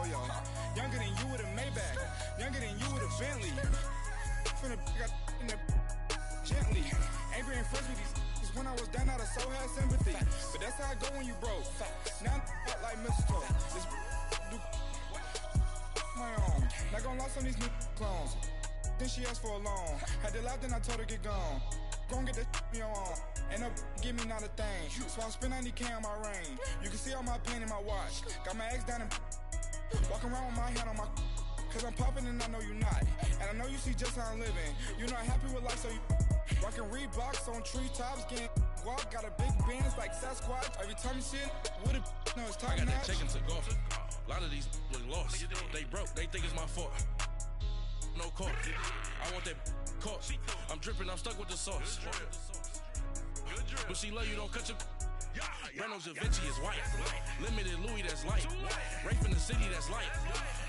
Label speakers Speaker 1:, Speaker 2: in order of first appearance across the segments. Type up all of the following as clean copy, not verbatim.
Speaker 1: yo. Younger than you with a Maybach. Younger than you with a Bentley. Finna got in the gently. Ain't been friends with these when I was down out of so had sympathy. But that's how I go when you broke. Now I'm like mistletoe. This do my own. Not gonna lost on these new clones. Then she asked for a loan. Had to laugh, then I told her get gone. Gon' get that me on. Ain't no give me not a thing. So I spend 90K on my ring. You can see all my pain in my watch. Got my ex down and walking around with my hand on my. Cause I'm popping and I know you not. And I know you see just how I'm living. You not happy with life, so you rockin' Reeboks on treetops, getting guap. Got a big Benz like Sasquatch. Every time you see it, with it, no, it's time.
Speaker 2: I got that check into golf. A lot of these look lost. They broke, they think it's my fault. No call. I want that caught. I'm dripping, I'm stuck with the sauce. But she love you, don't cut your. Reynolds Da Vinci is white. Limited Louis, that's light. Rape in the city, that's light.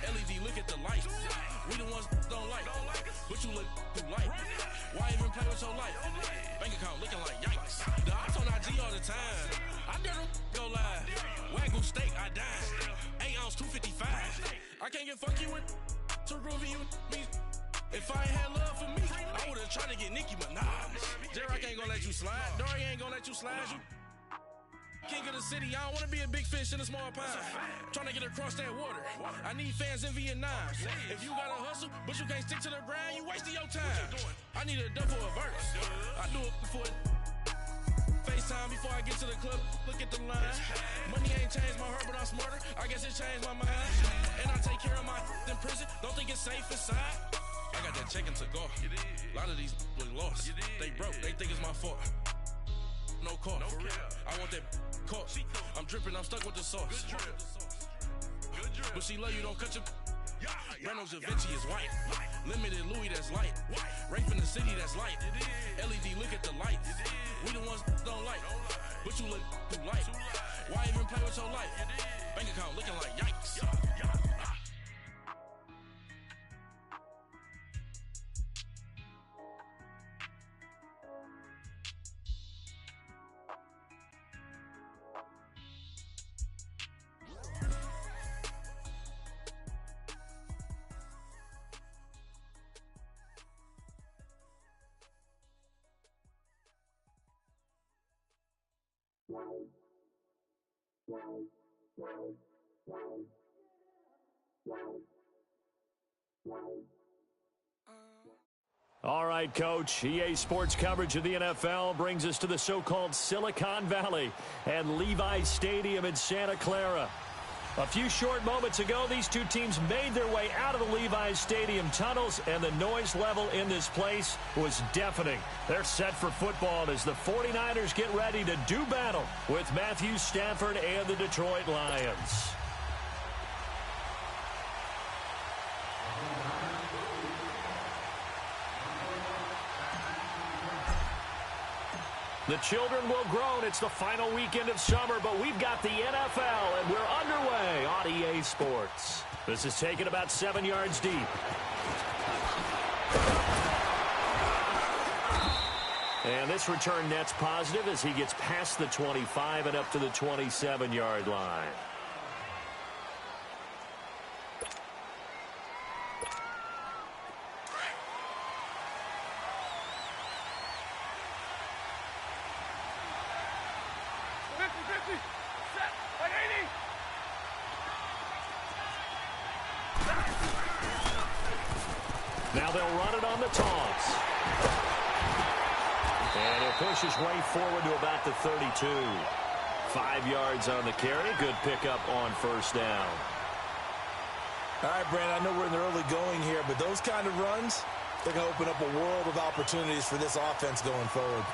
Speaker 2: LED, look at the light. We the ones don't like. But you look too light. Why even play with your life? Bank account looking like yikes. The ops on IG all the time. I dare them go live. Wagyu steak, I dine. 8 ounce, 255. I can't get fuck you with. Too groovy you me. If I ain't had love for me, I would've tried to get Nicki Minaj. J-Rock ain't gonna let you slide. Dory ain't gonna let you slide. You king of the city, I don't wanna be a big fish in a small pond. Trying to get across that water. I need fans in Vietnam. If you gotta hustle, but you can't stick to the grind, you wasting your time. I need a double a verse. I do it before FaceTime before I get to the club. Look at the line. Money ain't changed my heart, but I'm smarter. I guess it changed my mind. And I take care of my in prison. Don't think it's safe inside. I got that check into golf. A lot of these look lost. They broke, they think it's my fault. No call. I want that caught. I'm dripping, I'm stuck with the sauce. But she love you, don't cut your. Reynolds Da Vinci is white. Limited Louis, that's light. Rape in the city, that's light. LED, look at the light. We the ones don't like. But you look too light. Why even play with your life? Bank account looking like yikes.
Speaker 3: All right, Coach. EA Sports coverage of the NFL brings us to the so-called Silicon Valley and Levi's Stadium in Santa Clara. A few short moments ago, these two teams made their way out of the Levi's Stadium tunnels, and the noise level in this place was deafening. They're set for football as the 49ers get ready to do battle with Matthew Stafford and the Detroit Lions. The children will groan. It's the final weekend of summer, but we've got the NFL, and we're underway on EA Sports. This is taken about 7 yards deep. And this return net's positive as he gets past the 25 and up to the 27-yard line. Now they'll run it on the toss. And he'll push his way forward to about the 32. 5 yards on the carry. Good pickup on first down.
Speaker 4: All right, Brandon, I know we're in the early going here, but those kind of runs, they're going to open up a world of opportunities for this offense going forward.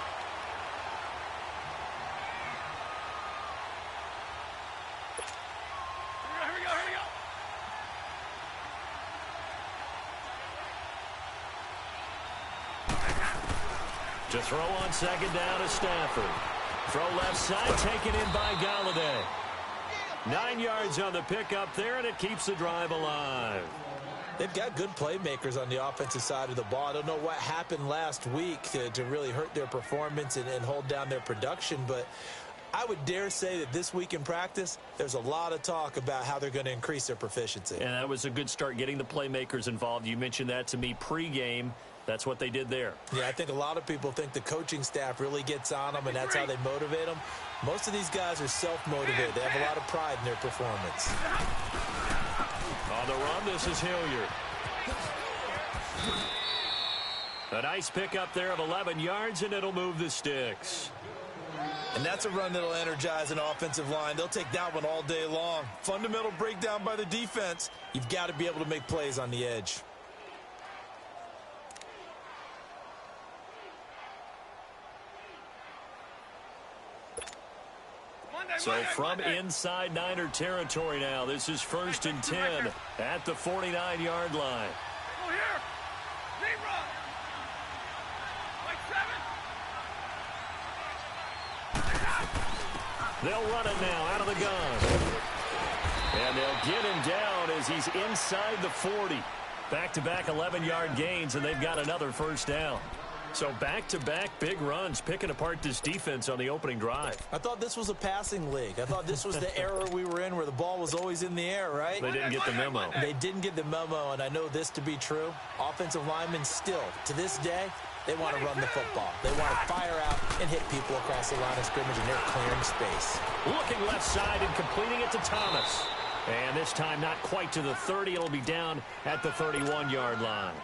Speaker 3: To throw on second down is Stafford. Throw left side, taken in by Galladay. 9 yards on the pickup there, and it keeps the drive alive.
Speaker 4: They've got good playmakers on the offensive side of the ball. I don't know what happened last week to really hurt their performance and hold down their production, but I would dare say that this week in practice, there's a lot of talk about how they're going to increase their proficiency.
Speaker 3: And that was a good start, getting the playmakers involved. You mentioned that to me pregame. That's what they did there.
Speaker 4: Yeah, I think a lot of people think the coaching staff really gets on them, and that's how they motivate them. Most of these guys are self-motivated. They have a lot of pride in their performance.
Speaker 3: On the run, this is Hilliard. A nice pickup there of 11 yards, and it'll move the sticks.
Speaker 4: And that's a run that'll energize an offensive line. They'll take that one all day long. Fundamental breakdown by the defense. You've got to be able to make plays on the edge.
Speaker 3: So from inside Niner territory now, this is 1st and 10 at the 49-yard line.
Speaker 5: Go here. Deep run. Like 7.
Speaker 3: They'll run it now out of the gun. And they'll get him down as he's inside the 40. Back-to-back 11-yard gains, and they've got another first down. So back-to-back big runs, picking apart this defense on the opening drive.
Speaker 4: I thought this was a passing league. I thought this was the era we were in where the ball was always in the air, right?
Speaker 3: They didn't get the memo.
Speaker 4: They didn't get the memo, and I know this to be true. Offensive linemen still, to this day, they want to run the football. They want to fire out and hit people across the line of scrimmage, and they're clearing space.
Speaker 3: Looking left side and completing it to Thomas. And this time not quite to the 30. It'll be down at the 31-yard line.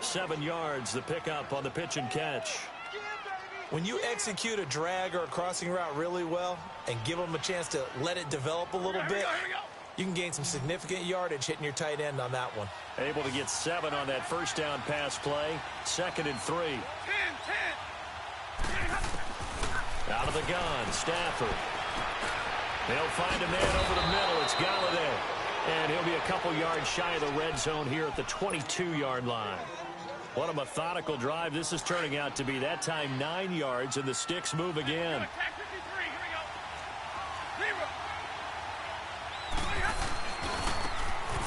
Speaker 3: 7 yards, the pickup on the pitch and catch.
Speaker 4: When you execute a drag or a crossing route really well and give them a chance to let it develop a little bit, you can gain some significant yardage hitting your tight end on that one.
Speaker 3: Able to get 7 on that first down pass play. 2nd and 3.
Speaker 5: 10.
Speaker 3: Out of the gun, Stafford. They'll find a man over the middle. It's Galladay. And he'll be a couple yards shy of the red zone here at the 22-yard line. What a methodical drive this is turning out to be. That time 9 yards, and the sticks move again.
Speaker 5: Attack 53. Here we go.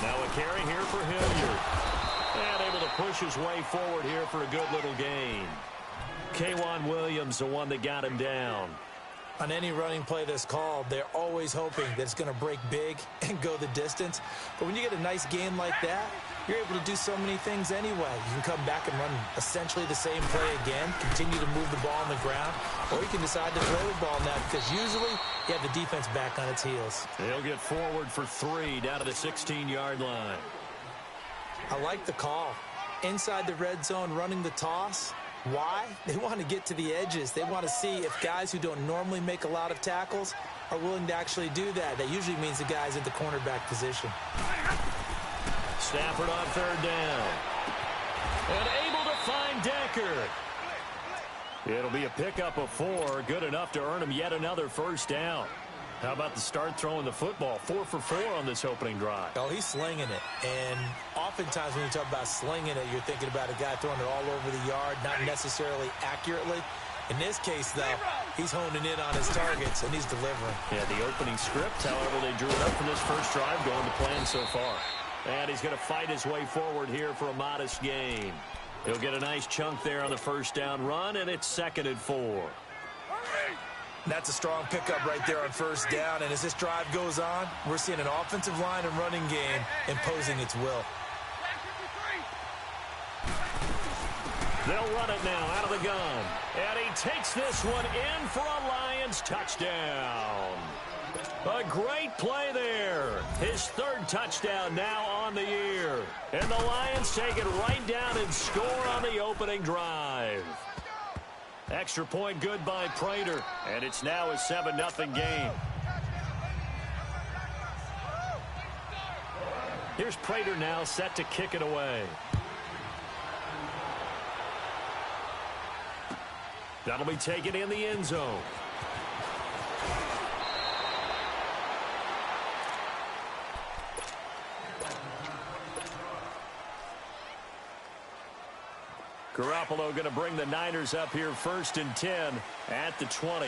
Speaker 3: Now a carry here for Hilliard. And able to push his way forward here for a good little gain. K'Wan Williams, the one that got him down.
Speaker 4: On any running play that's called, they're always hoping that it's going to break big and go the distance. But when you get a nice game like that, you're able to do so many things anyway. You can come back and run essentially the same play again, continue to move the ball on the ground, or you can decide to throw the ball now because usually you have the defense back on its heels.
Speaker 3: They'll get forward for 3 down to the 16-yard line.
Speaker 4: I like the call. Inside the red zone, running the toss. Why? They want to get to the edges. They want to see if guys who don't normally make a lot of tackles are willing to actually do that. That usually means the guys at the cornerback position.
Speaker 3: Stafford on 3rd down. And able to find Decker. It'll be a pickup of 4. Good enough to earn him yet another first down. How about the start throwing the football? 4 for 4 on this opening drive.
Speaker 4: Oh, he's slinging it. And oftentimes when you talk about slinging it, you're thinking about a guy throwing it all over the yard, not necessarily accurately. In this case, though, he's honing in on his targets, and he's delivering.
Speaker 3: Yeah, the opening script, however, they drew it up for this first drive, going to plan so far. And he's going to fight his way forward here for a modest gain. He'll get a nice chunk there on the first down run, and it's 2nd and 4.
Speaker 4: That's a strong pickup right there on first down. And as this drive goes on, we're seeing an offensive line and running game imposing its will.
Speaker 3: They'll run it now out of the gun. And he takes this one in for a Lions touchdown. A great play there. His 3rd touchdown now on the year. And the Lions take it right down and score on the opening drive. Extra point good by Prater, and it's now a 7-0 game. Here's Prater now set to kick it away. That'll be taken in the end zone. Garoppolo going to bring the Niners up here 1st and 10 at the 20.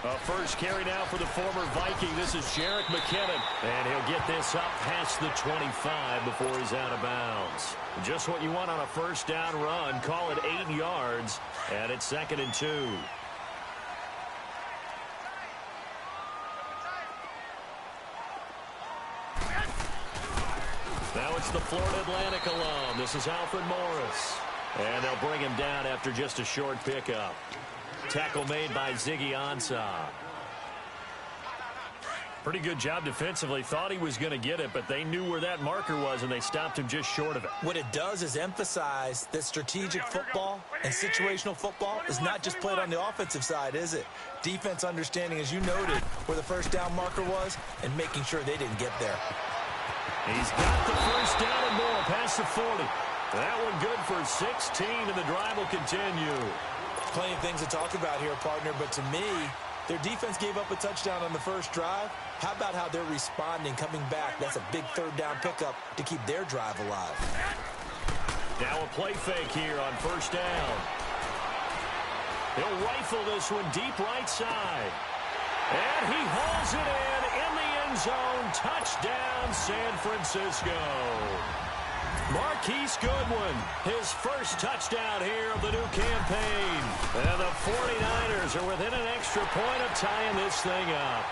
Speaker 3: A first carry now for the former Viking. This is Jerick McKinnon. And he'll get this up past the 25 before he's out of bounds. Just what you want on a first down run. Call it 8 yards. And it's 2nd and 2. Now it's the Florida Atlantic alum. This is Alfred Morris. And they'll bring him down after just a short pickup. Tackle made by Ziggy Ansah. Pretty good job defensively. Thought he was going to get it, but they knew where that marker was, and they stopped him just short of it.
Speaker 4: What it does is emphasize that strategic football and situational football is not just played on the offensive side, is it? Defense understanding, as you noted, where the first down marker was and making sure they didn't get there.
Speaker 3: He's got the first down and more past the 40. That one good for 16, and the drive will continue.
Speaker 4: Plenty of things to talk about here, partner, but to me, their defense gave up a touchdown on the first drive. How about how they're responding, coming back? That's a big third down pickup to keep their drive alive.
Speaker 3: Now a play fake here on first down. He'll rifle this one deep right side. And he hauls it in the end zone. Touchdown, San Francisco. Marquise Goodwin, his first touchdown here of the new campaign. And the 49ers are within an extra point of tying this thing up.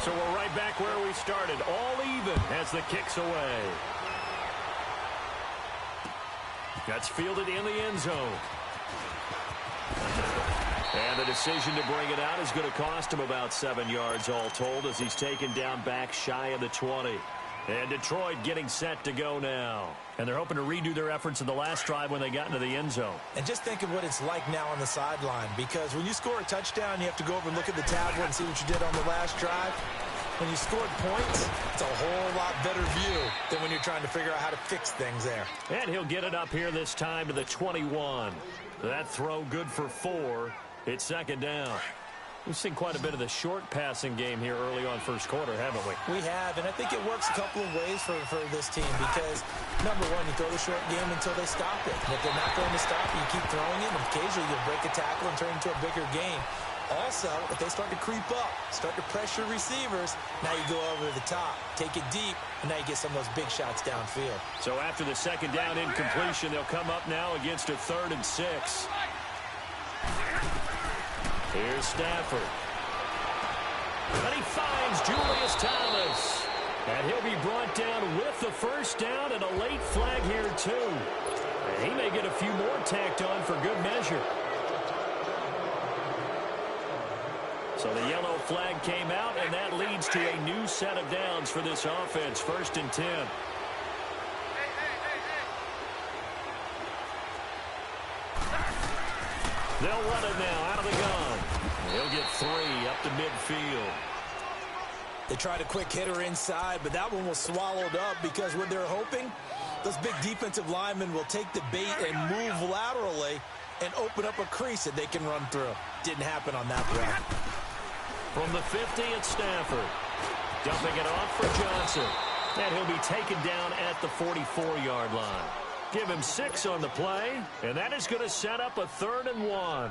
Speaker 3: So we're right back where we started, all even as the kick's away. That's fielded in the end zone. And the decision to bring it out is going to cost him about 7 yards all told as he's taken down back shy of the 20. And Detroit getting set to go now. And they're hoping to redo their efforts in the last drive when they got into the end zone.
Speaker 4: And just think of what it's like now on the sideline, because when you score a touchdown, you have to go over and look at the tablet and see what you did on the last drive. When you scored points, it's a whole lot better view than when you're trying to figure out how to fix things there.
Speaker 3: And he'll get it up here this time to the 21. That throw good for 4. It's 2nd down. We've seen quite a bit of the short passing game here early on first quarter, haven't we?
Speaker 4: We have, and I think it works a couple of ways for this team because, number one, you throw the short game until they stop it. And if they're not going to stop it, you keep throwing it, and occasionally you'll break a tackle and turn it into a bigger game. Also, if they start to creep up, start to pressure receivers, now you go over the top, take it deep, and now you get some of those big shots downfield.
Speaker 3: So after the 2nd down incompletion, they'll come up now against a 3rd and 6. Here's Stafford. And he finds Julius Thomas. And he'll be brought down with the first down and a late flag here, too. And he may get a few more tacked on for good measure. So the yellow flag came out, and that leads to a new set of downs for this offense. 1st and 10. They'll run it now out of the gun. He'll get 3 up to midfield.
Speaker 4: They tried a quick hitter inside, but that one was swallowed up because what they're hoping, those big defensive linemen will take the bait and move laterally and open up a crease that they can run through. Didn't happen on that run.
Speaker 3: From the 50, it's Stafford. Dumping it off for Johnson. And he'll be taken down at the 44-yard line. Give him 6 on the play, and that is going to set up a 3rd and 1.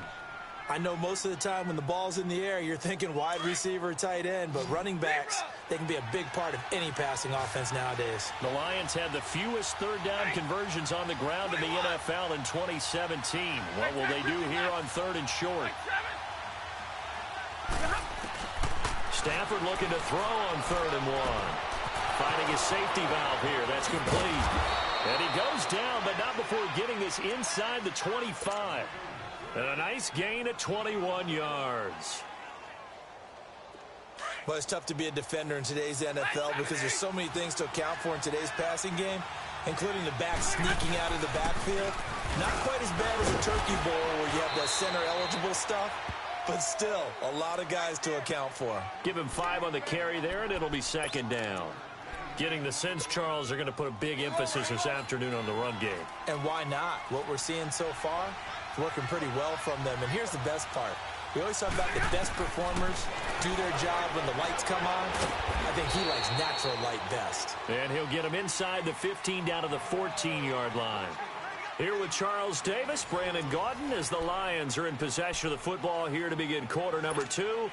Speaker 4: I know most of the time when the ball's in the air, you're thinking wide receiver, tight end, but running backs, they can be a big part of any passing offense nowadays.
Speaker 3: The Lions had the fewest 3rd down conversions on the ground in the NFL in 2017. What will they do here on 3rd and short? Stafford looking to throw on 3rd and 1. Finding his safety valve here. That's complete. And he goes down, but not before getting this inside the 25. And a nice gain at 21 yards.
Speaker 4: Well, it's tough to be a defender in today's NFL because there's so many things to account for in today's passing game, including the back sneaking out of the backfield. Not quite as bad as a turkey bowl where you have that center-eligible stuff, but still a lot of guys to account for.
Speaker 3: Give him 5 on the carry there, and it'll be 2nd down. Getting the sense, Charles, are going to put a big emphasis this afternoon on the run game.
Speaker 4: And why not? What we're seeing so far, working pretty well from them. And here's the best part. We always talk about the best performers do their job when the lights come on. I think he likes natural light best.
Speaker 3: And he'll get him inside the 15 down to the 14-yard line. Here with Charles Davis, Brandon Gaudin, as the Lions are in possession of the football here to begin quarter number 2.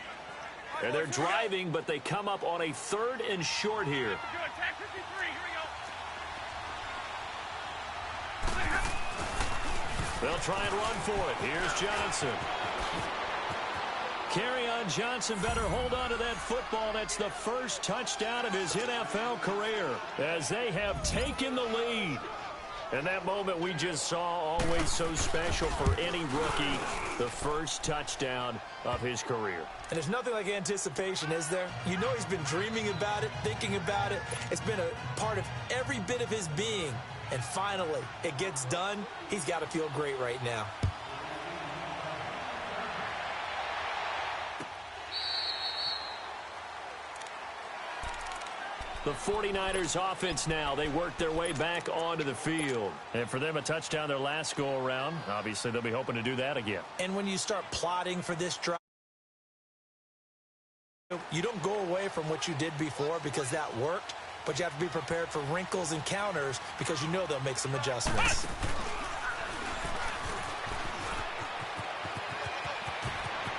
Speaker 3: And they're driving, but they come up on a 3rd and short here. They'll try and run for it. Here's Johnson. Kerryon Johnson better hold on to that football. That's the first touchdown of his NFL career as they have taken the lead. And that moment we just saw, always so special for any rookie, the first touchdown of his career.
Speaker 4: And there's nothing like anticipation, is there? You know he's been dreaming about it, thinking about it. It's been a part of every bit of his being. And finally, it gets done. He's got to feel great right now.
Speaker 3: The 49ers offense now, they work their way back onto the field. And for them, a touchdown their last go-around. Obviously, they'll be hoping to do that again.
Speaker 4: And when you start plotting for this drive, you don't go away from what you did before because that worked, but you have to be prepared for wrinkles and counters because you know they'll make some adjustments.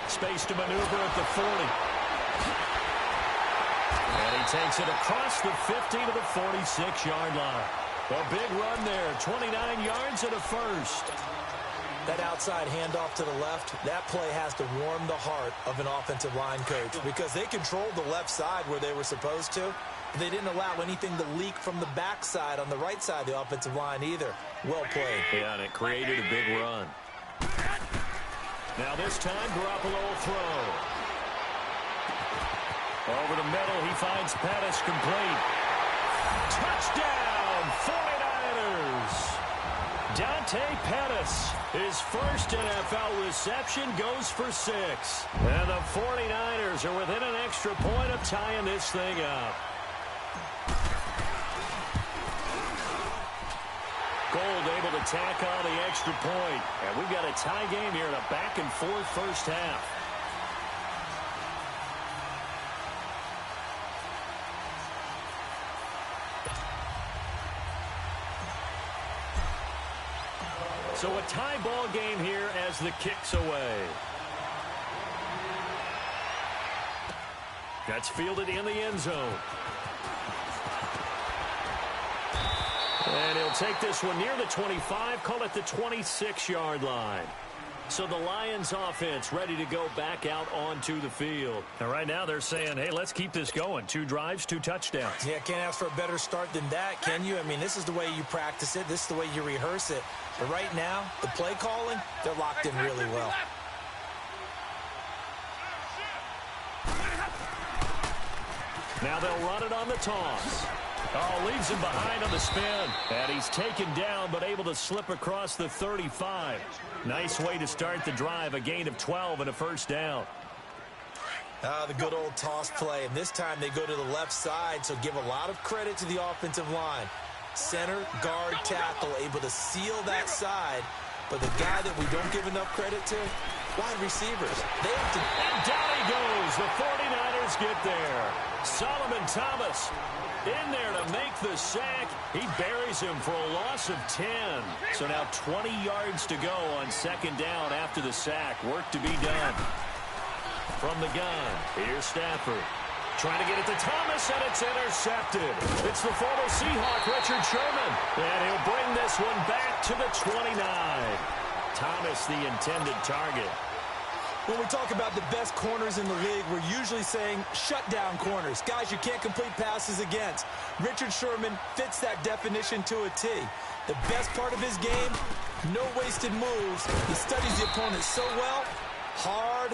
Speaker 3: Space to maneuver at the 40. And he takes it across the 50 to the 46-yard line. A big run there, 29 yards and a first.
Speaker 4: That outside handoff to the left, that play has to warm the heart of an offensive line coach because they controlled the left side where they were supposed to. But they didn't allow anything to leak from the backside on the right side of the offensive line either. Well played.
Speaker 3: Yeah, and it created a big run. Now this time, Garoppolo will throw. Over the middle, he finds Pettis complete. Touchdown, 49ers! Dante Pettis, his first NFL reception, goes for 6. And the 49ers are within an extra point of tying this thing up. Gold able to tack on the extra point. And we've got a tie game here in a back-and-forth first half. So a tie ball game here as the kick's away. That's fielded in the end zone. And he'll take this one near the 25, call it the 26-yard line. So the Lions offense ready to go back out onto the field. And right now they're saying, hey, let's keep this going. 2 drives, 2 touchdowns.
Speaker 4: Yeah, can't ask for a better start than that, can you? I mean, this is the way you practice it. This is the way you rehearse it. But right now, the play calling, they're locked in really well.
Speaker 3: Now they'll run it on the toss. Oh, leaves him behind on the spin. And he's taken down, but able to slip across the 35. Nice way to start the drive. A gain of 12 and a first down.
Speaker 4: The good old toss play. And this time they go to the left side, so give a lot of credit to the offensive line. Center, guard, tackle, able to seal that side. But the guy that we don't give enough credit to, wide receivers. They have to...
Speaker 3: And down he goes. The 49ers get there. Solomon Thomas in there to make the sack. He buries him for a loss of 10. So now 20 yards to go on second down after the sack. Work to be done. From the gun, here's Stafford. Trying to get it to Thomas, and it's intercepted. It's the former Seahawk, Richard Sherman. And he'll bring this one back to the 29. Thomas, the intended target.
Speaker 4: When we talk about the best corners in the league, we're usually saying shutdown corners. Guys you can't complete passes against. Richard Sherman fits that definition to a T. The best part of his game, no wasted moves. He studies the opponent so well, hard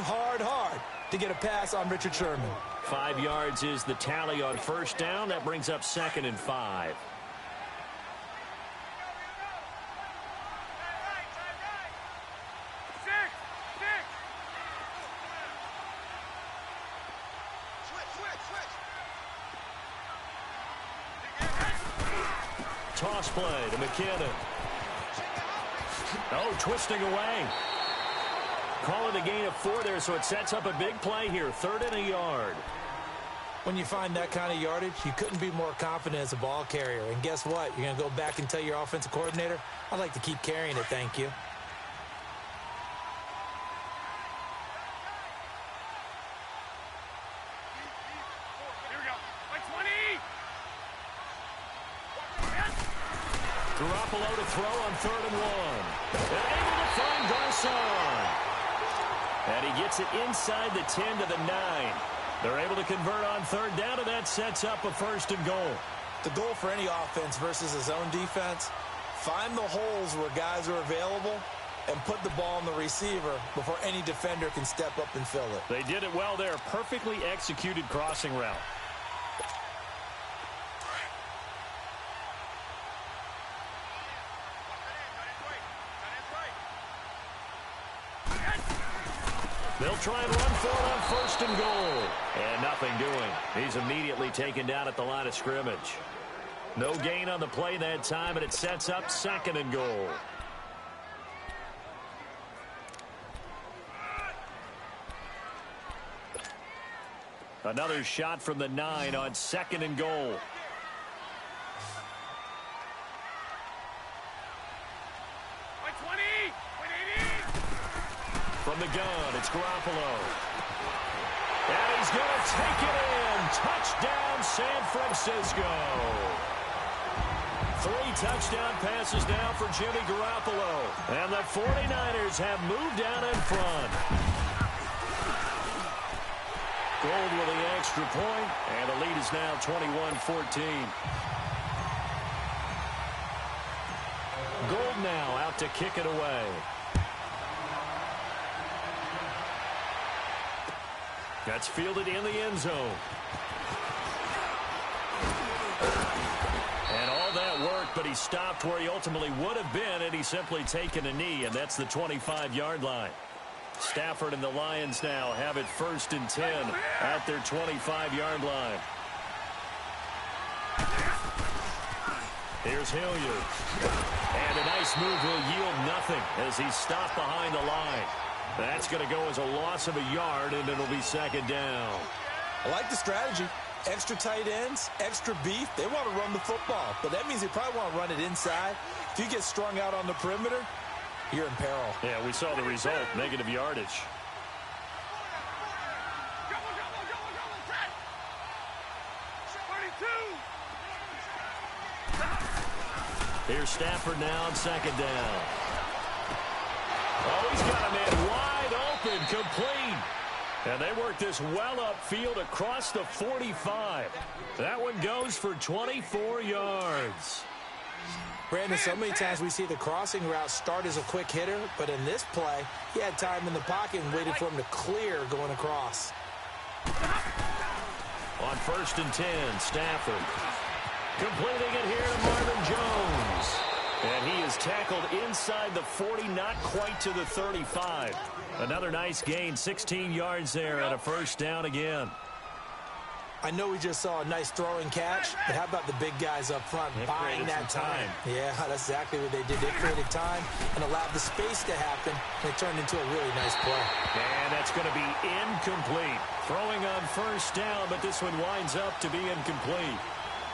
Speaker 4: to get a pass on Richard Sherman.
Speaker 3: 5 yards is the tally on first down. That brings up 2nd and 5. Toss play to McKinnon. Oh, twisting away. Call it a gain of 4 there, so it sets up a big play here. 3rd and a yard.
Speaker 4: When you find that kind of yardage, you couldn't be more confident as a ball carrier. And guess what? You're going to go back and tell your offensive coordinator, I'd like to keep carrying it, thank you.
Speaker 5: Here we go. Like 20.
Speaker 3: Garoppolo to throw on 3rd and 1. And able to find Garcon. And he gets it inside the 10 to the 9. They're able to convert on 3rd down, and that sets up a 1st and goal.
Speaker 4: The goal for any offense versus a zone defense, find the holes where guys are available and put the ball on the receiver before any defender can step up and fill it.
Speaker 3: They did it well there. Perfectly executed crossing route. They'll try and run for it on 1st and goal. And nothing doing. He's immediately taken down at the line of scrimmage. No gain on the play that time, and it sets up 2nd and goal. Another shot from the 9 on 2nd and goal.
Speaker 5: Like 20. 180.
Speaker 3: From the gun, it's Garoppolo. And he's going to take it in. Touchdown, San Francisco. 3 touchdown passes now for Jimmy Garoppolo. And the 49ers have moved down in front. Gold with the extra point, and the lead is now 21-14. Gold now out to kick it away. That's fielded in the end zone. And all that work, but he stopped where he ultimately would have been had he simply taken a knee, and that's the 25-yard line. Stafford and the Lions now have it 1st and 10 at their 25-yard line. Here's Hilliard. And a nice move will yield nothing as he's stopped behind the line. That's going to go as a loss of a yard, and it'll be 2nd down.
Speaker 4: I like the strategy. Extra tight ends, extra beef. They want to run the football, but that means they probably want to run it inside. If you get strung out on the perimeter, you're in peril.
Speaker 3: Yeah, we saw the result, negative yardage.
Speaker 5: Go, 32.
Speaker 3: Here's Stafford now on 2nd down. Oh, he's got a man wide open, complete. And they work this well upfield across the 45. That one goes for 24 yards.
Speaker 4: Brandon, so many times we see the crossing route start as a quick hitter, but in this play, he had time in the pocket and waited for him to clear going across.
Speaker 3: On 1st and 10, Stafford. Completing it here to Marvin Jones. And he is tackled inside the 40, not quite to the 35. Another nice gain, 16 yards there and a 1st down again.
Speaker 4: I know we just saw a nice throwing catch, but how about the big guys up front buying that time? Yeah, that's exactly what they did. They created time and allowed the space to happen, and it turned into a really nice play.
Speaker 3: And that's going to be incomplete. Throwing on 1st down, but this one winds up to be incomplete.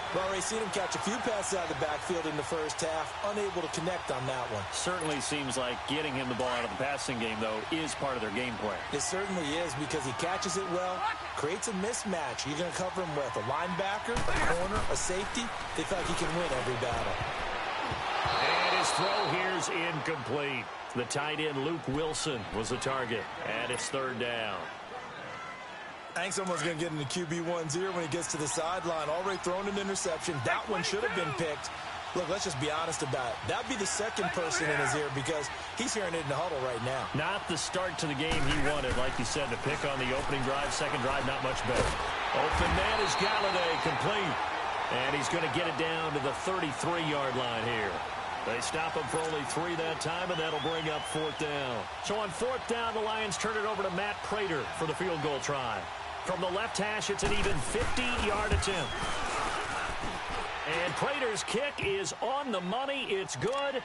Speaker 4: We've already seen him catch a few passes out of the backfield in the first half, unable to connect on that one.
Speaker 3: Certainly seems like getting him the ball out of the passing game, though, is part of their game plan.
Speaker 4: It certainly is because he catches it well, creates a mismatch. You're going to cover him with a linebacker, a corner, a safety. They feel like he can win every battle.
Speaker 3: And his throw here's incomplete. The tight end, Luke Wilson, was the target. And it's 3rd down.
Speaker 4: I think someone's going to get into QB1's ear when he gets to the sideline. Already thrown an interception. That one should have been picked. Look, let's just be honest about it. That'd be the second person in his ear because he's hearing it in the huddle right now.
Speaker 3: Not the start to the game he wanted, like you said, to pick on the opening drive. Second drive, not much better. Open man is Galladay, complete. And he's going to get it down to the 33-yard line here. They stop him for only 3 that time, and that'll bring up 4th down. So on 4th down, the Lions turn it over to Matt Prater for the field goal try. From the left hash, it's an even 50-yard attempt. And Prater's kick is on the money. It's good.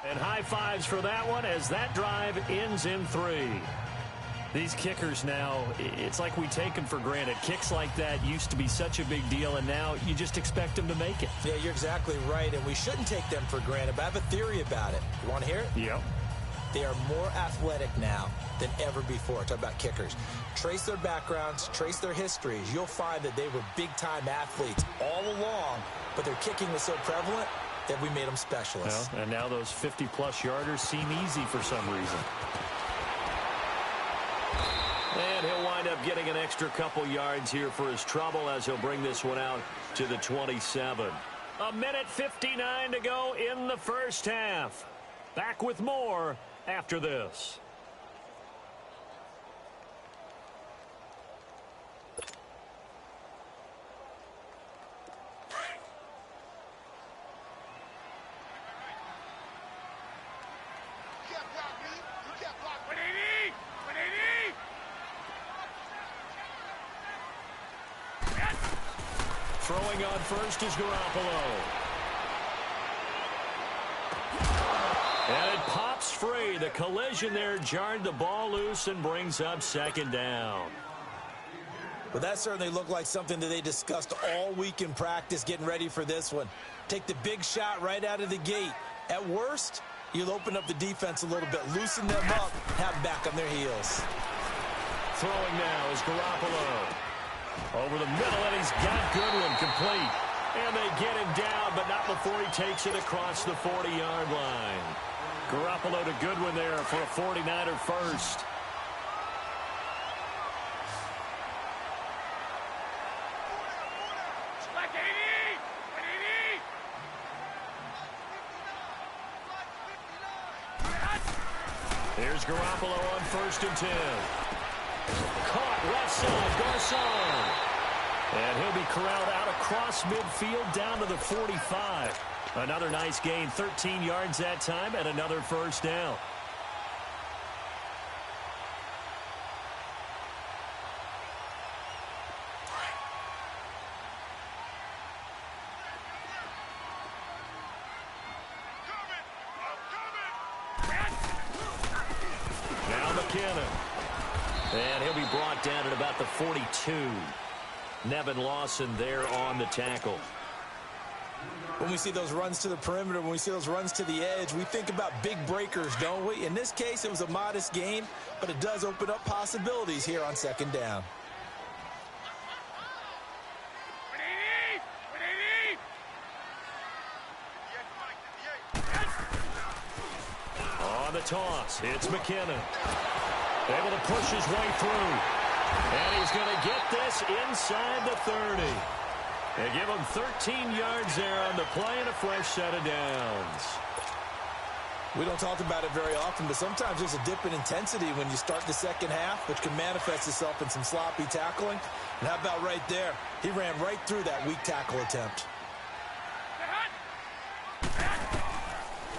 Speaker 3: And high fives for that one as that drive ends in 3. These kickers now, it's like we take them for granted. Kicks like that used to be such a big deal, and now you just expect them to make it.
Speaker 4: Yeah, you're exactly right, and we shouldn't take them for granted, but I have a theory about it. You want to hear it?
Speaker 3: Yep.
Speaker 4: They are more athletic now than ever before. Talk about kickers. Trace their backgrounds, trace their histories. You'll find that they were big-time athletes all along, but their kicking was so prevalent that we made them specialists.
Speaker 3: Well, and now those 50-plus yarders seem easy for some reason. And he'll wind up getting an extra couple yards here for his trouble as he'll bring this one out to the 27. A minute 59 to go in the first half. Back with more after this. Throwing on first is Garoppolo. And it pops free. The collision there jarred the ball loose and brings up second down.
Speaker 4: Well, that certainly looked like something that they discussed all week in practice getting ready for this one. Take the big shot right out of the gate. At worst, you'll open up the defense a little bit, loosen them up, have them back on their heels.
Speaker 3: Throwing now is Garoppolo. Over the middle, and he's got Goodwin complete. And they get him down, but not before he takes it across the 40-yard line. Garoppolo to Goodwin there for a 49er first. Here's Garoppolo on 1st and 10. Caught left side, Garcon. And he'll be corralled out across midfield down to the 45. Another nice gain, 13 yards that time, and another first down. Now McKinnon. And he'll be brought down at about the 42. Nevin Lawson there on the tackle.
Speaker 4: When we see those runs to the perimeter, when we see those runs to the edge, we think about big breakers, don't we? In this case, it was a modest gain, but it does open up possibilities here on second down.
Speaker 3: On the toss, it's McKinnon. Able to push his way through. And he's going to get this inside the 30. They give him 13 yards there on the play and a fresh set of downs.
Speaker 4: We don't talk about it very often, but sometimes there's a dip in intensity when you start the second half, which can manifest itself in some sloppy tackling. And how about right there? He ran right through that weak tackle attempt.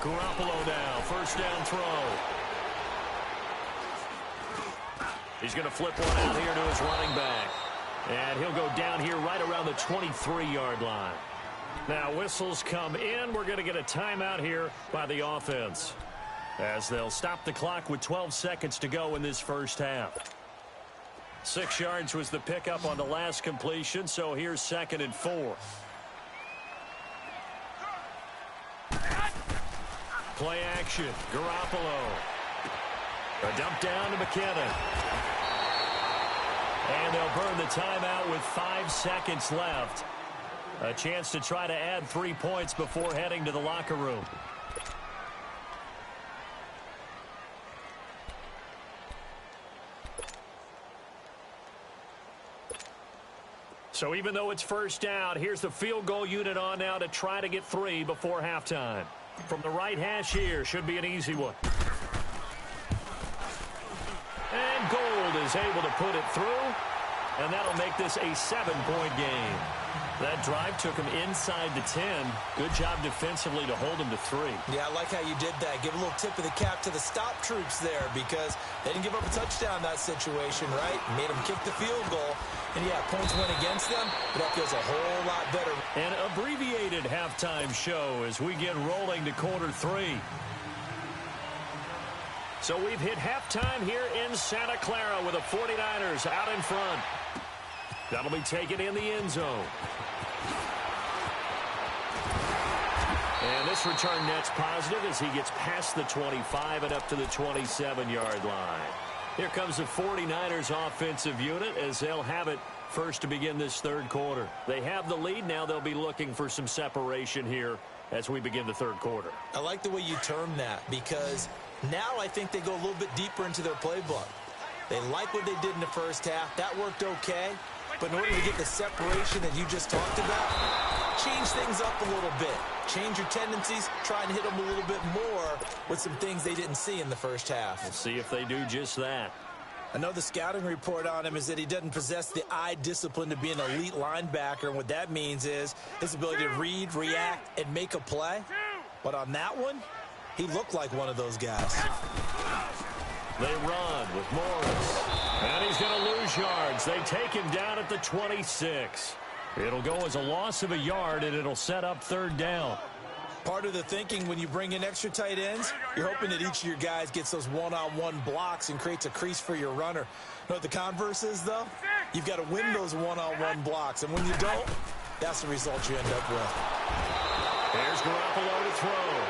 Speaker 3: Garoppolo now, first down throw. He's going to flip one out here to his running back. And he'll go down here right around the 23-yard line. Now whistles come in. We're going to get a timeout here by the offense, as they'll stop the clock with 12 seconds to go in this first half. 6 yards was the pickup on the last completion, so here's 2nd and 4. Play action. Garoppolo. A dump down to McKinnon. And they'll burn the timeout with 5 seconds left. A chance to try to add 3 points before heading to the locker room. So even though it's first down, here's the field goal unit on now to try to get 3 before halftime. From the right hash here, should be an easy one. And Gold is able to put it through, and that'll make this a 7-point game. That drive took him inside the 10. Good job defensively to hold him to 3.
Speaker 4: Yeah, I like how you did that. Give a little tip of the cap to the stop troops there, because they didn't give up a touchdown in that situation, right? Made them kick the field goal. And, yeah, points went against them, but that feels a whole lot better.
Speaker 3: An abbreviated halftime show as we get rolling to quarter 3. So we've hit halftime here in Santa Clara with the 49ers out in front. That'll be taken in the end zone. And this return net's positive as he gets past the 25 and up to the 27-yard line. Here comes the 49ers offensive unit as they'll have it first to begin this third quarter. They have the lead. Now they'll be looking for some separation here as we begin the third quarter.
Speaker 4: I like the way you term that because now I think they go a little bit deeper into their playbook. They like what they did in the first half. That worked okay. But in order to get the separation that you just talked about, change things up a little bit. Change your tendencies. Try and hit them a little bit more with some things they didn't see in the first half.
Speaker 3: We'll see if they do just that.
Speaker 4: I know the scouting report on him is that he doesn't possess the eye discipline to be an elite linebacker. And what that means is his ability to read, react, and make a play. But on that one, he looked like one of those guys.
Speaker 3: They run with Morris. And he's going to lose yards. They take him down at the 26. It'll go as a loss of a yard, and it'll set up third down.
Speaker 4: Part of the thinking when you bring in extra tight ends, you're hoping that each of your guys gets those one-on-one blocks and creates a crease for your runner. You know what the converse is, though? You've got to win those one-on-one blocks, and when you don't, that's the result you end up with.
Speaker 3: Here's Garoppolo to throw.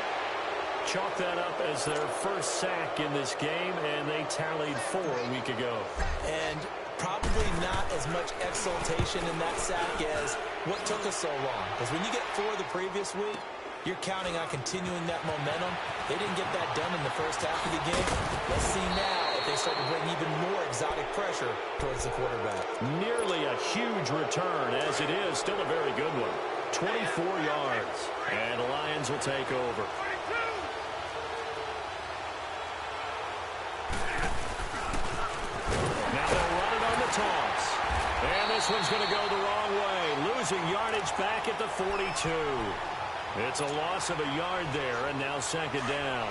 Speaker 3: Chalk that up as their first sack in this game, and they tallied 4 a week ago.
Speaker 4: And probably not as much exultation in that sack as what took us so long. Because when you get 4 the previous week, you're counting on continuing that momentum. They didn't get that done in the first half of the game. Let's see now if they start to bring even more exotic pressure towards the quarterback.
Speaker 3: Nearly a huge return, as it is. Still a very good one. 24 yards. And the Lions will take over. Now they'll run it on the toss. And this one's going to go the wrong way. Losing yardage back at the 42. It's a loss of a yard there, and now second down.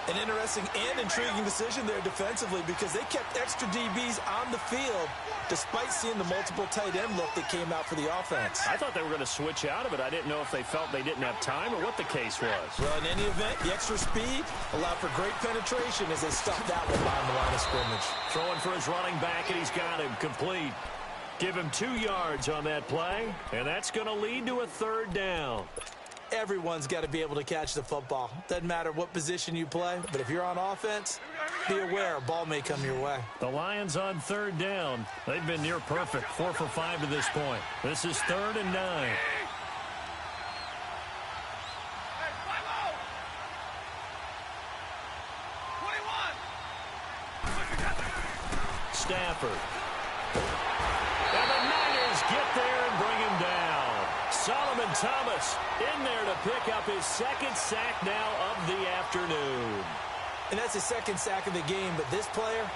Speaker 4: An interesting and intriguing decision there defensively because they kept extra DBs on the field despite seeing the multiple tight end look that came out for the offense.
Speaker 3: I thought they were going to switch out of it. I didn't know if they felt they didn't have time or what the case was.
Speaker 4: Well, in any event, the extra speed allowed for great penetration as they stuffed that one behind the line of scrimmage.
Speaker 3: Throwing for his running back, and he's got him complete. Give him 2 yards on that play, and that's going to lead to a third down.
Speaker 4: Everyone's got to be able to catch the football. Doesn't matter what position you play, but if you're on offense, be aware a ball may come your way.
Speaker 3: The Lions on third down. They've been near perfect, 4 for 5 to this point. This is 3rd and 9. Stafford. And the Niners get there and bring him down. Solomon Thomas in there to pick up his 2nd sack now of the afternoon.
Speaker 4: And that's his 2nd sack of the game, but this player,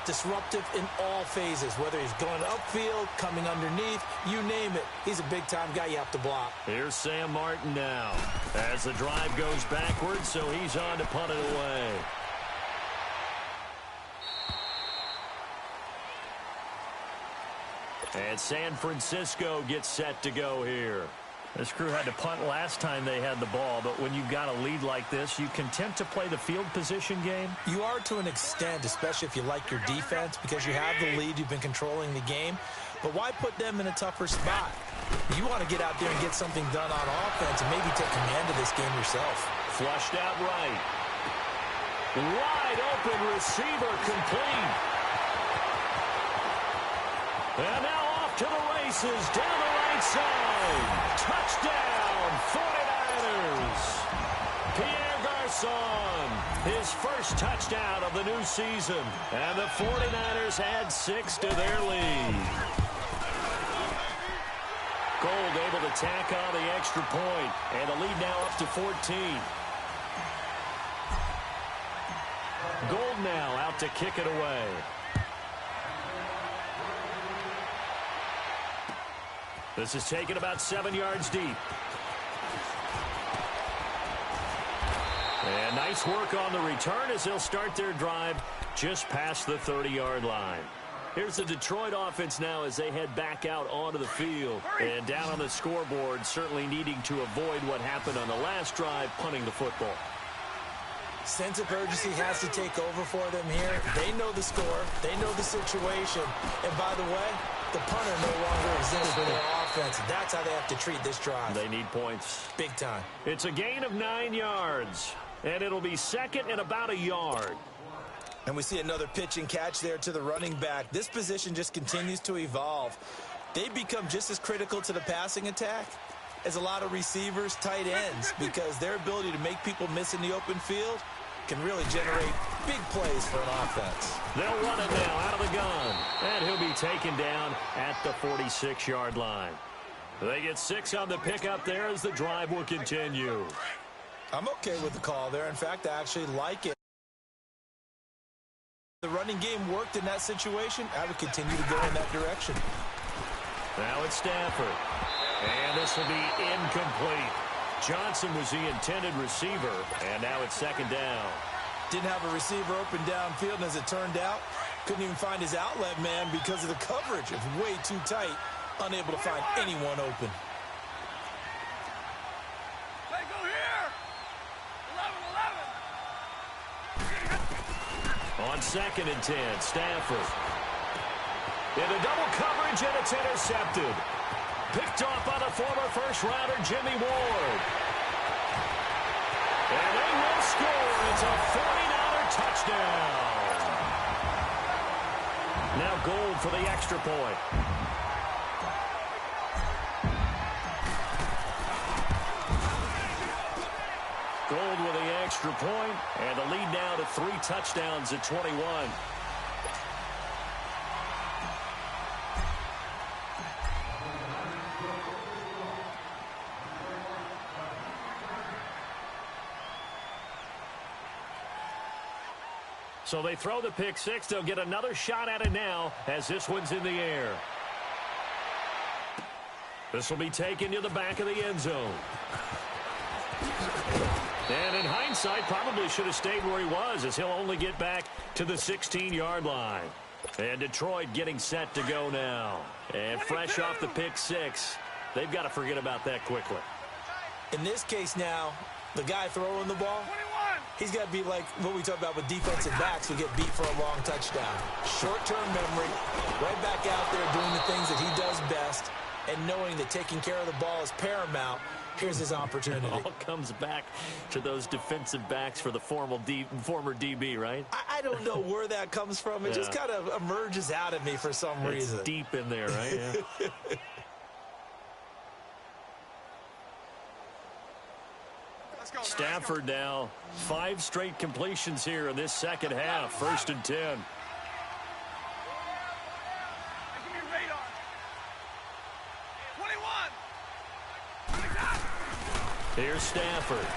Speaker 4: disruptive in all phases, whether he's going upfield, coming underneath, you name it. He's a big-time guy you have to block.
Speaker 3: Here's Sam Martin now as the drive goes backwards, so he's on to punt it away. And San Francisco gets set to go here. This crew had to punt last time they had the ball, but when you've got a lead like this, you content to play the field position game?
Speaker 4: You are to an extent, especially if you like your defense, because you have the lead, you've been controlling the game. But why put them in a tougher spot? You want to get out there and get something done on offense and maybe take command of this game yourself.
Speaker 3: Flushed out right. Wide open receiver complete. And now off to the races down the right side. Touchdown, 49ers. Pierre Garçon, his first touchdown of the new season. And the 49ers add 6 to their lead. Gold able to tack on the extra point. And the lead now up to 14. Gold now out to kick it away. This is taken about 7 yards deep. And nice work on the return as they'll start their drive just past the 30-yard line. Here's the Detroit offense now as they head back out onto the field. And down on the scoreboard, certainly needing to avoid what happened on the last drive, punting the football.
Speaker 4: sense of urgency has to take over for them here. They know the score. They know the situation. And by the way, the punter no longer exists for their offense. That's how they have to treat this drive.
Speaker 3: They need points.
Speaker 4: Big time.
Speaker 3: It's a gain of 9 yards, and it'll be second and about a yard.
Speaker 4: And we see another pitch and catch there to the running back. This position just continues to evolve. They become just as critical to the passing attack as a lot of receivers, tight ends, because their ability to make people miss in the open field can really generate big plays for an offense.
Speaker 3: They'll run it now out of the gun, and he'll be taken down at the 46-yard line. They get 6 on the pickup there as the drive will continue.
Speaker 4: I'm okay with the call there. In fact, I actually like it. The running game worked in that situation. I would continue to go in that direction.
Speaker 3: Now it's Stafford. And this will be incomplete. Johnson was the intended receiver, and now it's second down.
Speaker 4: Didn't have a receiver open downfield, and as it turned out, couldn't even find his outlet man because of the coverage. It was way too tight, unable to find anyone open.
Speaker 5: Hey, go here! 11-11.
Speaker 3: On 2nd and 10, Stafford. Into double coverage, and it's intercepted. Picked off by the former first-rounder, Jimmy Ward. And they will score. It's a 49er touchdown. Now Gold for the extra point. Gold with the extra point, and the lead now to 3 touchdowns at 21. So they throw the pick 6. They'll get another shot at it now as this one's in the air. This will be taken to the back of the end zone. And in hindsight, probably should have stayed where he was, as he'll only get back to the 16-yard line. And Detroit getting set to go now. And fresh off the pick 6, they've got to forget about that quickly.
Speaker 4: In this case now, the guy throwing the ball, he's got to be like what we talk about with defensive backs who get beat for a long touchdown. Short-term memory, right back out there doing the things that he does best, and knowing that taking care of the ball is paramount. Here's his opportunity.
Speaker 3: It all comes back to those defensive backs for the former DB, right?
Speaker 4: I don't know where that comes from. It just kind of emerges out of me for some reason.
Speaker 3: It's deep in there, right? Yeah. Stafford now 5 straight completions here in this second half. 1st and 10. Here's Stafford.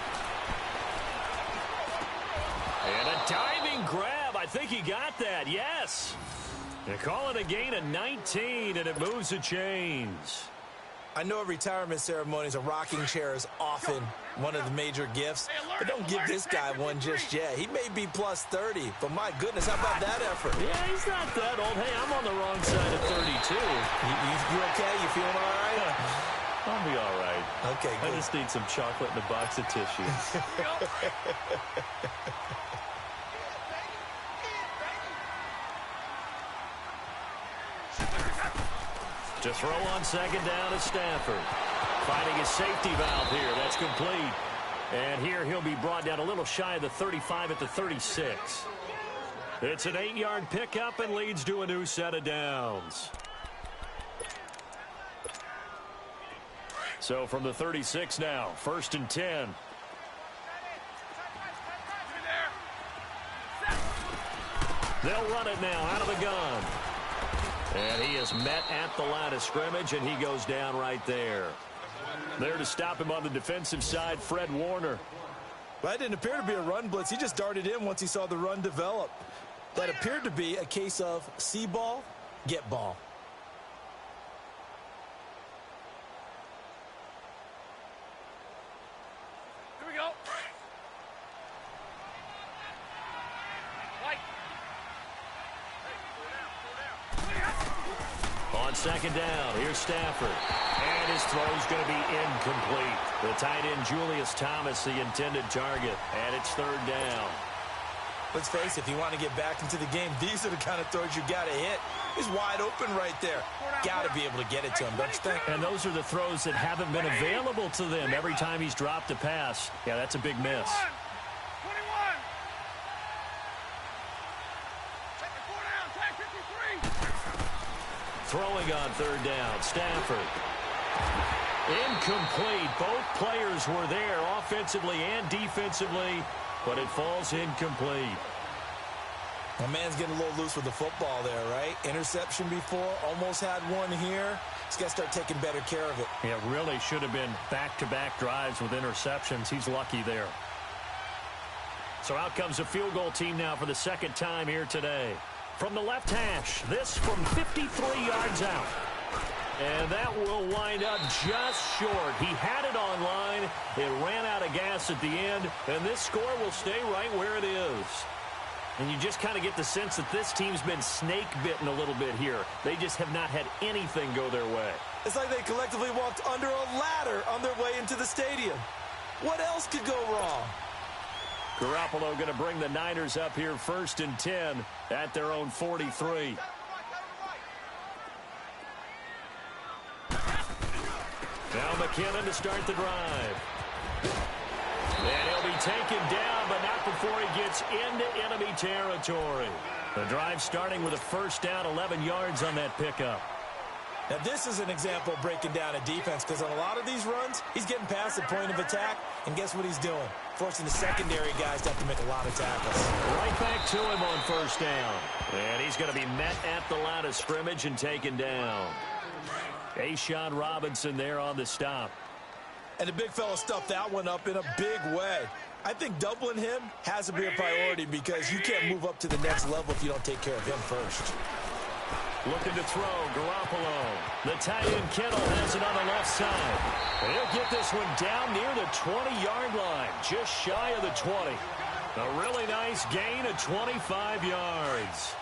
Speaker 3: And a diving grab. I think he got that. Yes. They call it a gain of 19, and it moves the chains.
Speaker 4: I know at retirement ceremonies, a rocking chair is often one of the major gifts, but don't give this guy one just yet. He may be plus 30, but my goodness, how about that effort?
Speaker 3: Yeah, he's not that old. Hey, I'm on the wrong side of 32.
Speaker 4: You okay? You feeling all right?
Speaker 3: I'll be all right.
Speaker 4: Okay, good.
Speaker 3: I just need some chocolate and a box of tissues. To throw on second down is Stafford. Finding his safety valve here. That's complete. And here he'll be brought down a little shy of the 35 at the 36. It's an 8-yard pickup and leads to a new set of downs. So from the 36 now, 1st and 10. They'll run it now out of the gun. And he is met at the line of scrimmage, and he goes down right there. There to stop him on the defensive side, Fred Warner.
Speaker 4: Well, that didn't appear to be a run blitz. He just darted in once he saw the run develop. That appeared to be a case of see ball, get ball.
Speaker 5: Here we go.
Speaker 3: On second down, here's Stafford. And his throw's going to be incomplete. The tight end, Julius Thomas, the intended target. And it's 3rd down.
Speaker 4: Let's face it, if you want to get back into the game, these are the kind of throws you got to hit. He's wide open right there. Got to be able to get it to him, don't you think?
Speaker 3: And those are the throws that haven't been available to them every time he's dropped a pass. Yeah, that's a big miss.
Speaker 5: 21. Take the 4 down. Tag 53.
Speaker 3: Throwing on third down, Stafford. Incomplete. Both players were there offensively and defensively, but it falls incomplete.
Speaker 4: My man's getting a little loose with the football there, right? Interception before, almost had one here. He's got to start taking better care of it.
Speaker 3: Yeah, really should have been back-to-back drives with interceptions. He's lucky there. So out comes a field goal team now for the second time here today. From the left hash, this from 53 yards out. And that will wind up just short. He had it on line. It ran out of gas at the end, and this score will stay right where it is. And you just kind of get the sense that this team's been snake-bitten a little bit here. They just have not had anything go their way.
Speaker 4: It's like they collectively walked under a ladder on their way into the stadium. What else could go wrong?
Speaker 3: Garoppolo going to bring the Niners up here 1st and 10 at their own 43. Now McKinnon to start the drive. And he'll be taken down, but not before he gets into enemy territory. The drive starting with a first down, 11 yards on that pickup.
Speaker 4: Now this is an example of breaking down a defense, because on a lot of these runs, he's getting past the point of attack, and guess what he's doing? Forcing the secondary guys to have to make a lot of tackles.
Speaker 3: Right back to him on first down. And he's going to be met at the line of scrimmage and taken down. A'Shawn Robinson there on the stop.
Speaker 4: And the big fella stuffed that one up in a big way. I think doubling him has to be a priority, because you can't move up to the next level if you don't take care of him first.
Speaker 3: Looking to throw, Garoppolo. The tight end Kittle has it on the left side. And he'll get this one down near the 20-yard line, just shy of the 20. A really nice gain of 25 yards.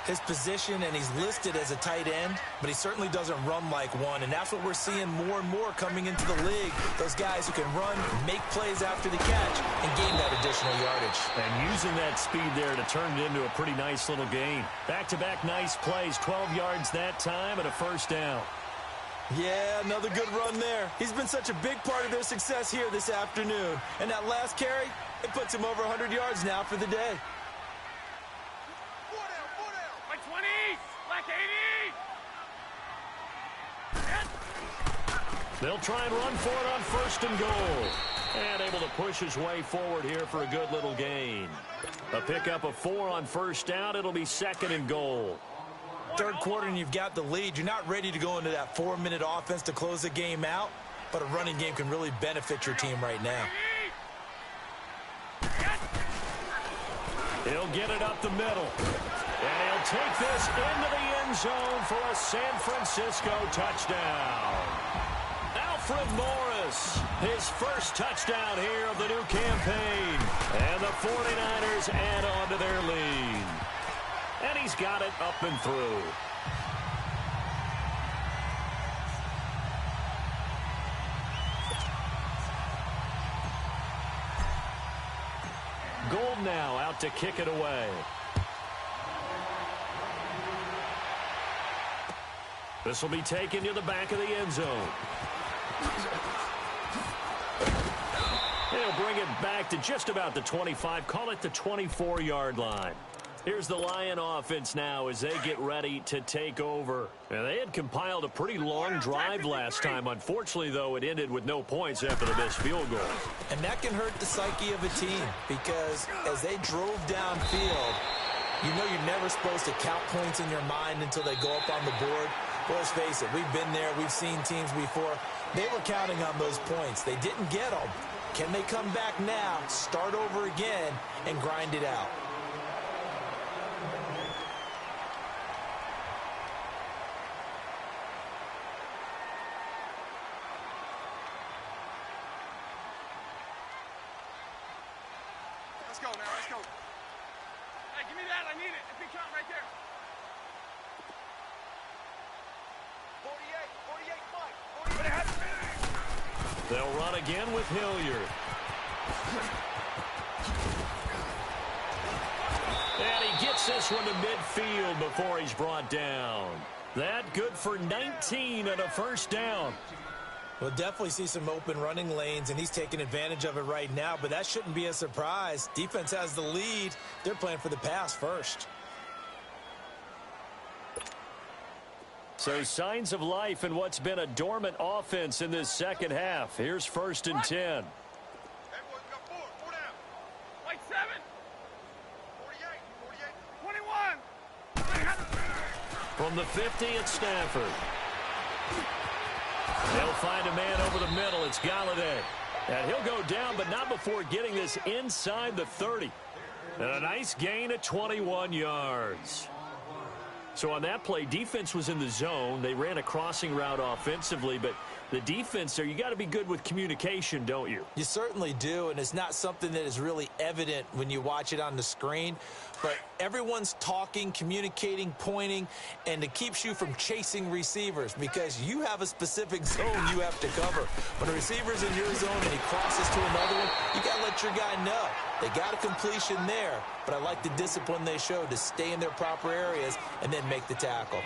Speaker 4: His position, and he's listed as a tight end, but he certainly doesn't run like one, and that's what we're seeing more and more coming into the league. Those guys who can run, make plays after the catch, and gain that additional yardage.
Speaker 3: And using that speed there to turn it into a pretty nice little gain. Back-to-back nice plays, 12 yards that time, and a first down.
Speaker 4: Yeah, another good run there. He's been such a big part of their success here this afternoon. And that last carry, it puts him over 100 yards now for the day.
Speaker 5: Like 20, like 80.
Speaker 3: They'll try and run for it on 1st and goal. And able to push his way forward here for a good little gain. A pickup of 4 on first down. It'll be 2nd and goal.
Speaker 4: Third quarter and you've got the lead. You're not ready to go into that 4-minute offense to close the game out, but a running game can really benefit your team right now.
Speaker 3: He'll get it up the middle. And he'll take this into the end zone for a San Francisco touchdown. Alfred Morris, his first touchdown here of the new campaign. And the 49ers add on to their lead. And he's got it up and through. Gold now out to kick it away. This will be taken to the back of the end zone. He'll bring it back to just about the 25, call it the 24-yard line. Here's the Lion offense now as they get ready to take over. And they had compiled a pretty long drive last time. Unfortunately, though, it ended with no points after the missed field goal.
Speaker 4: And that can hurt the psyche of a team, because as they drove downfield, you know you're never supposed to count points in your mind until they go up on the board. But let's face it, we've been there, we've seen teams before. They were counting on those points. They didn't get them. Can they come back now, start over again, and grind it out?
Speaker 5: Let's go now, let's go. Hey, give me that, I need it. If you count right there. 48, Mike. 48.
Speaker 3: They'll run again with Hilliard. gets this one to midfield before he's brought down. That good for 19 and a first down.
Speaker 4: We'll definitely see some open running lanes, and he's taking advantage of it right now, but that shouldn't be a surprise. Defense has the lead. They're playing for the pass first.
Speaker 3: So signs of life in what's been a dormant offense in this second half. Here's 1st and 10.
Speaker 5: Hey, boys, we got four down. White 7. 48, 21.
Speaker 3: From the 50, it's Stafford. They'll find a man over the middle. It's Galladay. And he'll go down, but not before getting this inside the 30. And a nice gain of 21 yards. So on that play, defense was in the zone. They ran a crossing route offensively, but the defense there, you got to be good with communication, don't you?
Speaker 4: You certainly do, and it's not something that is really evident when you watch it on the screen. But everyone's talking, communicating, pointing, and it keeps you from chasing receivers because you have a specific zone you have to cover. When a receiver's in your zone and he crosses to another one, you got to let your guy know. They got a completion there, but I like the discipline they showed to stay in their proper areas and then make the tackle.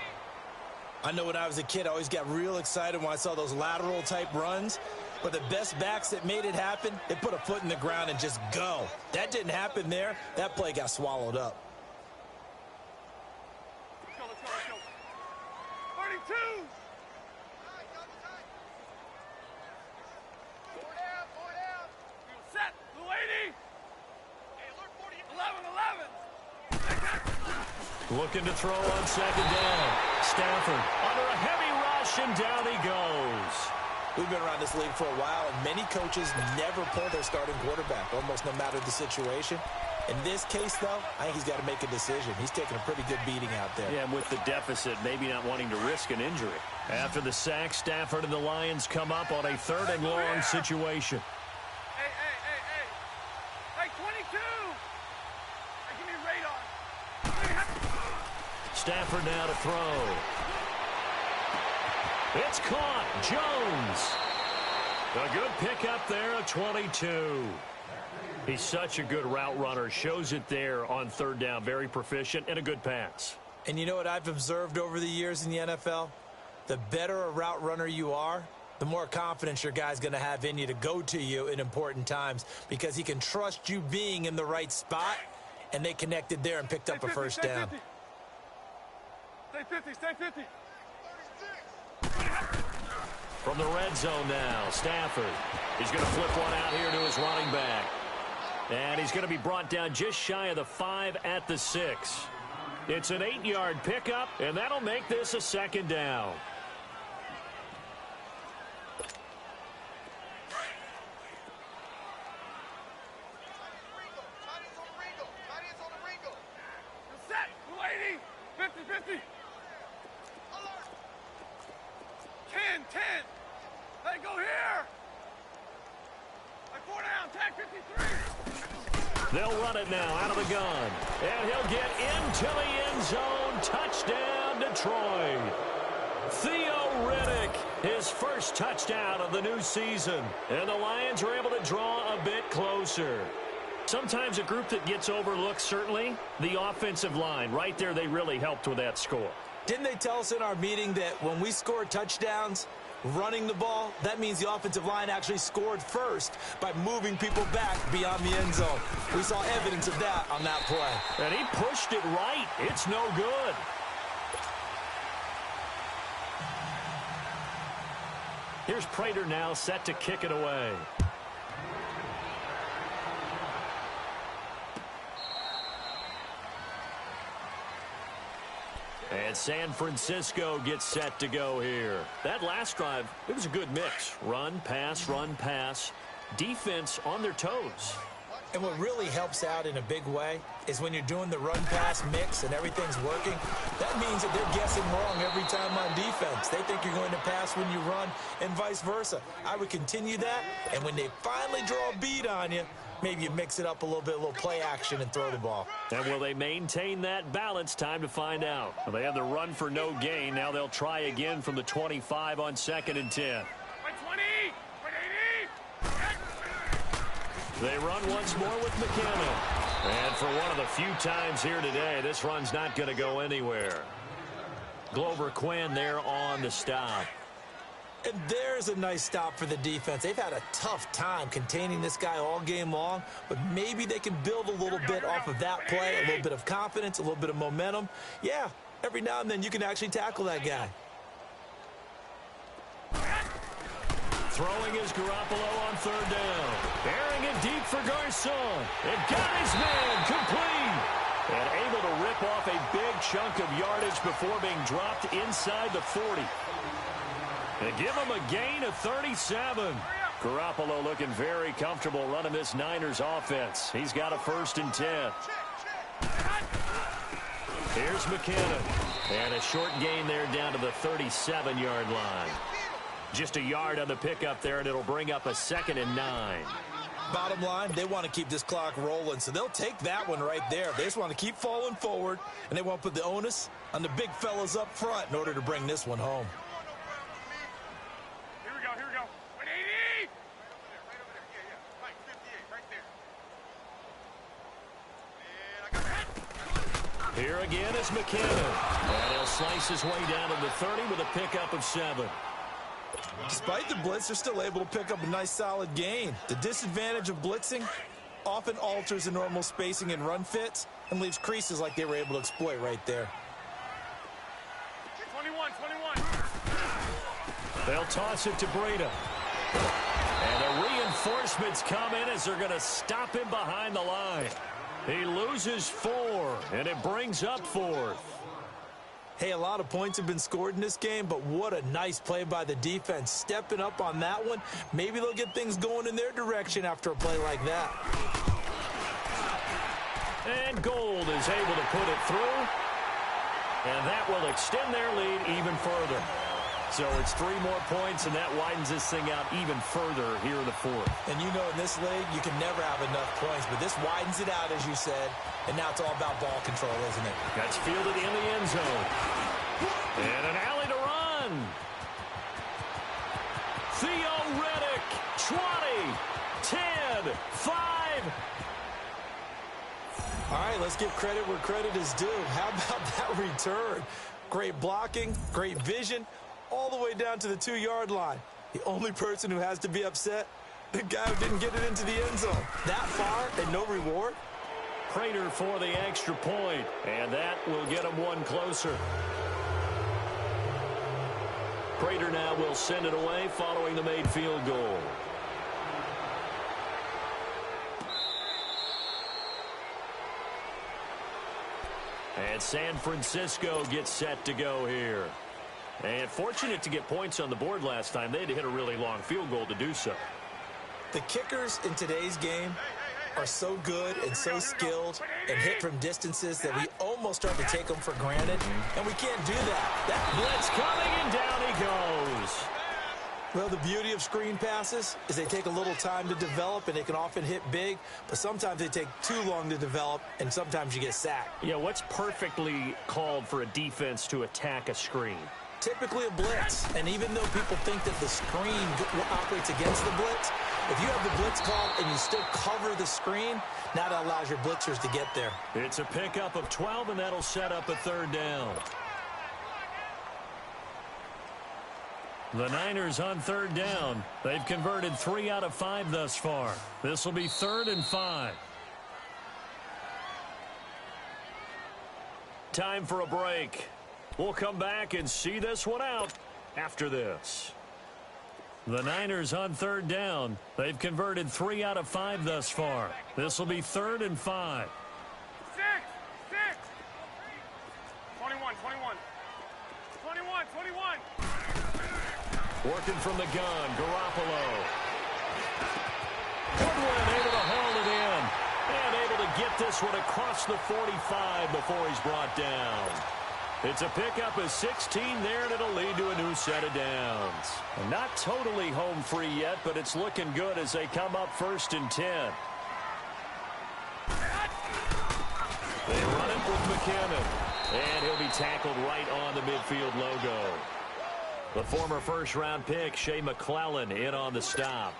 Speaker 4: I know when I was a kid, I always got real excited when I saw those lateral-type runs. But the best backs that made it happen, they put a foot in the ground and just go. That didn't happen there. That play got swallowed up.
Speaker 5: Let's go. 32. Four down. Set. Blue 80. Hey, alert 40. 11.
Speaker 3: Looking to throw on second down. Stafford under a heavy rush, and down he goes.
Speaker 4: We've been around this league for a while, and many coaches never pull their starting quarterback, almost no matter the situation. In this case, though, I think he's got to make a decision. He's taking a pretty good beating out there.
Speaker 3: Yeah, and with the deficit, maybe not wanting to risk an injury. After the sack, Stafford and the Lions come up on a 3rd and long situation.
Speaker 5: Hey. Hey, 22. Hey, give me radar.
Speaker 3: Stafford now to throw. It's caught. Jones. A good pickup there of 22. He's such a good route runner. Shows it there on 3rd down. Very proficient and a good pass.
Speaker 4: And you know what I've observed over the years in the NFL? The better a route runner you are, the more confidence your guy's going to have in you to go to you in important times because he can trust you being in the right spot, and they connected there and picked up a first down.
Speaker 5: Stay 50.
Speaker 3: From the red zone now, Stafford. He's going to flip one out here to his running back. And he's going to be brought down just shy of the 5 at the 6. It's an 8-yard pickup, and that'll make this a 2nd down.
Speaker 5: Set. Blue 80. 50. 10. Hey, go here. Hey, 4 down. Tag 53.
Speaker 3: They'll run it now out of the gun. And he'll get into the end zone. Touchdown, Detroit. Theo Riddick, his first touchdown of the new season. And the Lions are able to draw a bit closer. Sometimes a group that gets overlooked, certainly, the offensive line. Right there, they really helped with that score.
Speaker 4: Didn't they tell us in our meeting that when we score touchdowns, running the ball, that means the offensive line actually scored first by moving people back beyond the end zone? We saw evidence of that on that play.
Speaker 3: And he pushed it right. It's no good. Here's Prater now set to kick it away. And San Francisco gets set to go here. That last drive, it was a good mix. Run, pass. Defense on their toes.
Speaker 4: And what really helps out in a big way is when you're doing the run-pass mix and everything's working, that means that they're guessing wrong every time on defense. They think you're going to pass when you run and vice versa. I would continue that, and when they finally draw a beat on you, maybe you mix it up a little bit, a little play action, and throw the ball.
Speaker 3: And will they maintain that balance? Time to find out. Well, they had the run for no gain. Now they'll try again from the 25 on 2nd and 10.
Speaker 5: By 20. By 80.
Speaker 3: They run once more with McKinnon. And for one of the few times here today, this run's not going to go anywhere. Glover Quinn there on the stop.
Speaker 4: And there's a nice stop for the defense. They've had a tough time containing this guy all game long, but maybe they can build a little bit off of that play, a little bit of confidence, a little bit of momentum. Yeah, every now and then you can actually tackle that guy.
Speaker 3: Throwing is Garoppolo on third down. Bearing it deep for Garcon. And got his man complete. And able to rip off a big chunk of yardage before being dropped inside the 40. And give him a gain of 37. Garoppolo looking very comfortable running this Niners offense. He's got a 1st and 10. Here's McKinnon. And a short gain there down to the 37-yard line. Just a yard on the pickup there, and it'll bring up a 2nd and 9.
Speaker 4: Bottom line, they want to keep this clock rolling, so they'll take that one right there. They just want to keep falling forward, and they want to put the onus on the big fellas up front in order to bring this one home.
Speaker 5: Here we go, here we go. 180! Right over there, yeah. Right, 58, right there. And I got that.
Speaker 3: Here again is McKinnon. And he'll slice his way down to the 30 with a pickup of 7.
Speaker 4: Despite the blitz, they're still able to pick up a nice solid gain. The disadvantage of blitzing often alters the normal spacing and run fits and leaves creases like they were able to exploit right there.
Speaker 5: 21.
Speaker 3: They'll toss it to Breida. And the reinforcements come in as they're going to stop him behind the line. He loses 4, and it brings up 4th.
Speaker 4: Hey, a lot of points have been scored in this game, but what a nice play by the defense. Stepping up on that one, maybe they'll get things going in their direction after a play like that.
Speaker 3: And Gold is able to put it through. And that will extend their lead even further. So it's 3 more points, and that widens this thing out even further here in the 4th.
Speaker 4: And you know in this league, you can never have enough points, but this widens it out, as you said, and now it's all about ball control, isn't it?
Speaker 3: That's fielded in the end zone. And an alley to run. Theo Riddick, 20, 10, 5.
Speaker 4: All right, let's give credit where credit is due. How about that return? Great blocking, great vision, all the way down to the 2-yard line. The only person who has to be upset, the guy who didn't get it into the end zone. That far and no reward?
Speaker 3: Prater for the extra point, and that will get him 1 closer. Prater now will send it away following the made field goal. And San Francisco gets set to go here. And fortunate to get points on the board last time. They had to hit a really long field goal to do so.
Speaker 4: The kickers in today's game are so good and so skilled and hit from distances that we almost start to take them for granted, and we can't do that.
Speaker 3: That blitz coming, and down he goes.
Speaker 4: Well, the beauty of screen passes is they take a little time to develop, and they can often hit big, but sometimes they take too long to develop, and sometimes you get sacked.
Speaker 3: Yeah, what's perfectly called for a defense to attack a screen?
Speaker 4: Typically a blitz, and even though people think that the screen operates against the blitz, if you have the blitz called and you still cover the screen, now that allows your blitzers to get there.
Speaker 3: It's a pickup of 12, and that'll set up a 3rd down. The Niners on 3rd down. They've converted 3 out of 5 thus far. This will be 3rd and 5. Time for a break. We'll come back and see this one out after this. The Niners on 3rd down. They've converted 3 out of 5 thus far. This will be 3rd and 5.
Speaker 5: 6. 21.
Speaker 3: Working from the gun, Garoppolo. Goodwin able to hold it in. And able to get this one across the 45 before he's brought down. It's a pickup of 16 there, and it'll lead to a new set of downs. Not totally home free yet, but it's looking good as they come up 1st and 10. They run it with McKinnon. And he'll be tackled right on the midfield logo. The former first-round pick, Shea McClellan, in on the stop.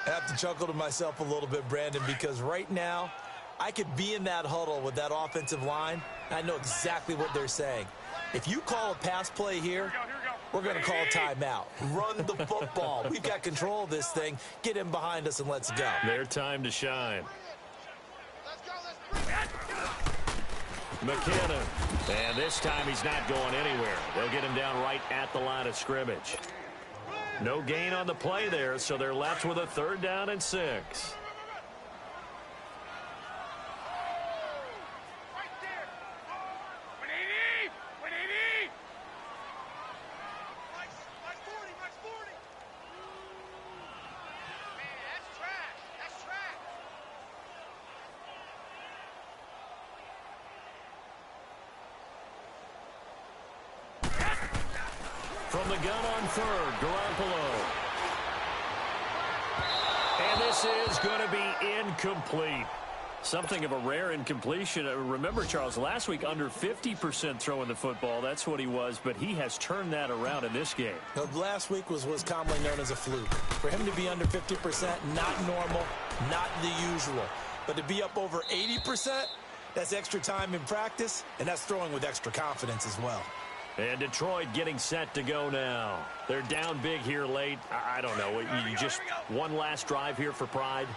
Speaker 4: I have to chuckle to myself a little bit, Brandon, because right now, I could be in that huddle with that offensive line. I know exactly what they're saying. If you call a pass play here, we're going to call timeout. Run the football. We've got control of this thing. Get him behind us and let's go.
Speaker 3: Their time to shine. McKinnon. And this time he's not going anywhere. They'll get him down right at the line of scrimmage. No gain on the play there, so they're left with a 3rd down and 6. From the gun on 3rd, Garoppolo. And this is going to be incomplete. Something of a rare incompletion. Remember, Charles, last week under 50% throwing the football. That's what he was, but he has turned that around in this game.
Speaker 4: Now, last week was commonly known as a fluke. For him to be under 50%, not normal, not the usual. But to be up over 80%, that's extra time in practice, and that's throwing with extra confidence as well.
Speaker 3: And Detroit getting set to go now. They're down big here late. I don't know. You just one last drive here for pride?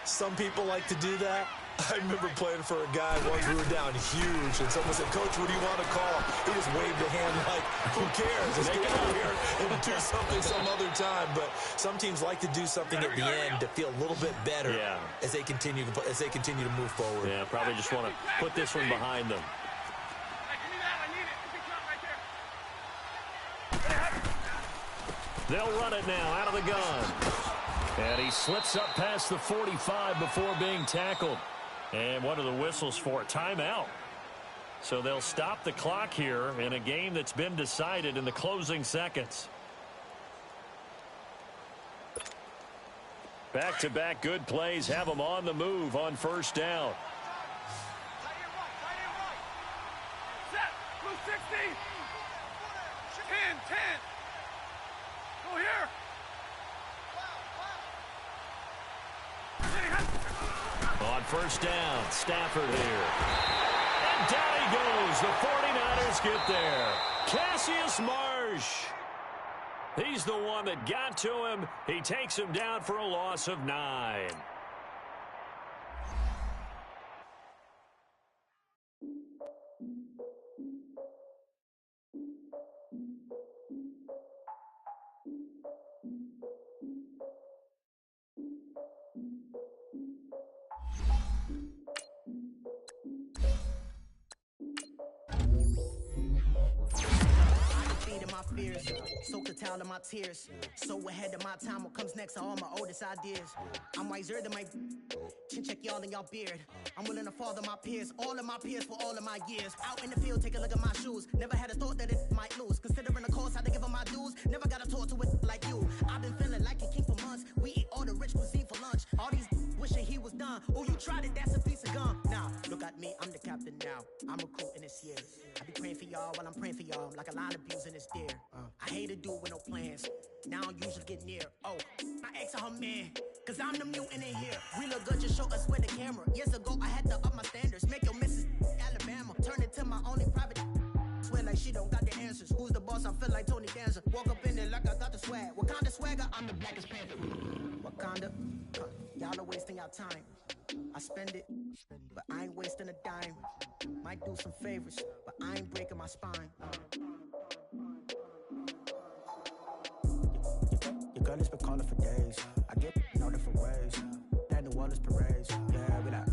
Speaker 4: Some people like to do that. I remember playing for a guy once. We were down huge, and someone said, "Coach, what do you want to call?" He just waved a hand like, who cares? Let's get out here and do something some other time. But some teams like to do something at the end to feel a little bit better as they continue to move forward.
Speaker 3: Yeah, probably just want to put this one behind them. They'll run it now out of the gun. And he slips up past the 45 before being tackled. And what are the whistles for? Timeout. So they'll stop the clock here in a game that's been decided in the closing seconds. Back-to-back good plays have them on the move on 1st down.
Speaker 5: Set. Blue 60. 10. Go here.
Speaker 3: On 1st down, Stafford here. And down he goes. The 49ers get there. Cassius Marsh. He's the one that got to him. He takes him down for a loss of 9.
Speaker 6: Fears, soak the towel of my tears. So ahead of my time, what comes next are all my oldest ideas. I'm wiser than my chin check y'all in y'all beard. I'm willing to father my peers, all of my peers for all of my years. Out in the field, take a look at my shoes. Never had a thought that it might lose. Considering the cost, how to give them my dues. Never got a talk to it like you. I've been feeling like a king for months. We eat all the rich cuisine for lunch. All these wishing he was done. Oh, you tried it, that's a piece of gum. Now, look at me, I'm the captain now. I'm recruiting this year. I be praying for y'all while I'm praying for y'all. Like a line abusing this deer. I hate to do it with no plans. Now I usually get near. Oh, my ex are her man. Cause I'm the mutant in here. We look good, just show us where the camera. Years ago, I had to up my standards. Make your missus Alabama. Turn it to my only private. Swear like she don't got the answers. Who's the boss? I feel like Tony Danza. Walk up in there like I got the swag. What kind of swagger? I'm the blackest panther. Wakanda. Y'all are wasting our time. I spend it, but I ain't wasting a dime. Might do some favors, but I ain't breaking my spine. Your girl has been calling for days. I get in all different ways. That New Orleans parades. Yeah, we like,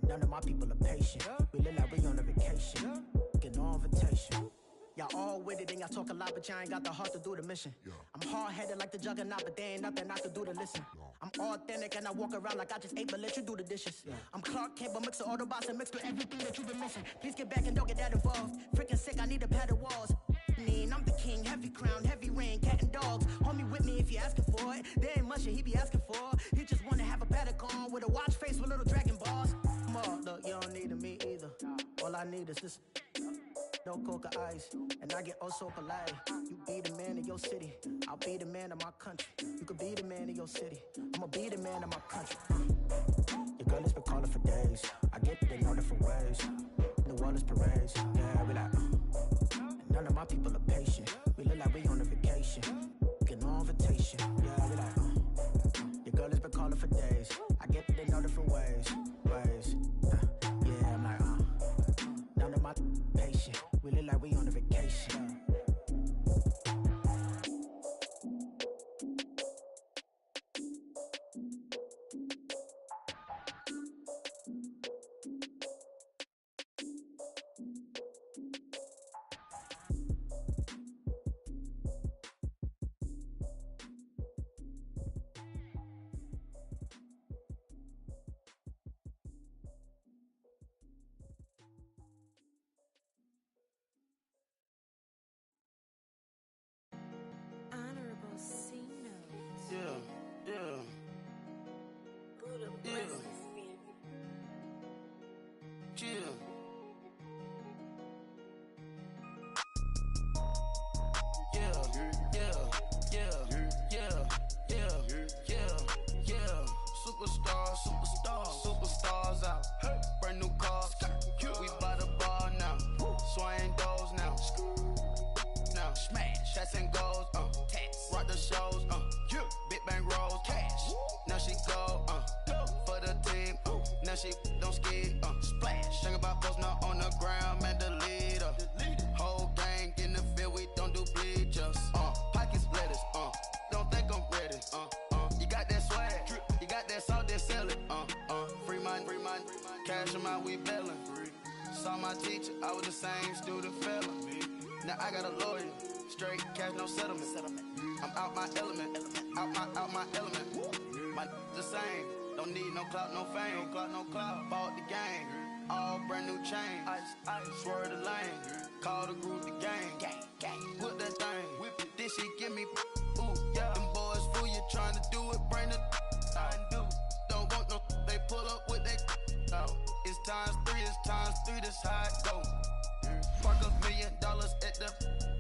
Speaker 6: none of my people are patient. We live like we on a vacation. Get no invitation. Y'all all with it and y'all talk a lot, but y'all ain't got the heart to do the mission. I'm hard-headed like the juggernaut, but there ain't nothing I can do to listen. I'm authentic and I walk around like I just ate, but let you do the dishes. I'm Clark Kent, but mix of Autobots and mixed with everything that you've been missing. Please get back and don't get that involved. Freaking sick, I need a pad of walls. I'm the king, heavy crown, heavy rain, cat and dogs. Homie with me if you asking for it. There ain't much that he be asking for. He just wanna have a paddock on with a watch face with little dragon balls. Look, you don't need me either. All I need is this. no coca ice. And I get oh so polite. You be the man of your city, I'll be the man of my country. You could be the man of your city, I'ma be the man of my country. Your girl has been calling for days. I get it in all different ways. New Orleans parades, yeah, we like. And none of my people are patient. We look like we on a vacation. Get no invitation, yeah, we like. Your girl has been calling for days. I get it in all different ways. Yeah, I'm like, none of my patient. We look like we on a vacation.
Speaker 7: Honorable C notes.
Speaker 8: Yeah.
Speaker 7: Buddha
Speaker 8: Yeah.
Speaker 7: blesses me.
Speaker 8: Chill. Superstars out. Brand new cars. We by the bar now. Swaying doors now. Now smash. Shots and goals. Rock the shows. Big bang rolls. Cash. Now she go. For the team. Now she don't ski. Splash. Think about posting up on the ground. Man, the leader. Whole gang in the field. We don't do bleachers. Pockets lettuce. Don't think I'm ready. You got that swag. You got that salt, that sell it. Free mind. Cash them out, we bailin'. Saw my teacher, I was the same student fella. Now I got a lawyer. Straight cash, no settlement. I'm out my element. Out my element. My the same. Don't need no clout, no fame. No clout. Bought the game. All brand new chain. Ice. Swerve the lane. Call the group the gang. Whip that thing. Whip it. This shit give me. Ooh, yeah. Them boys fool you trying to do it. Bring the. I do. Don't want no. They pull up with they. Out. It's times 3. This how it go. Park $1 million at the.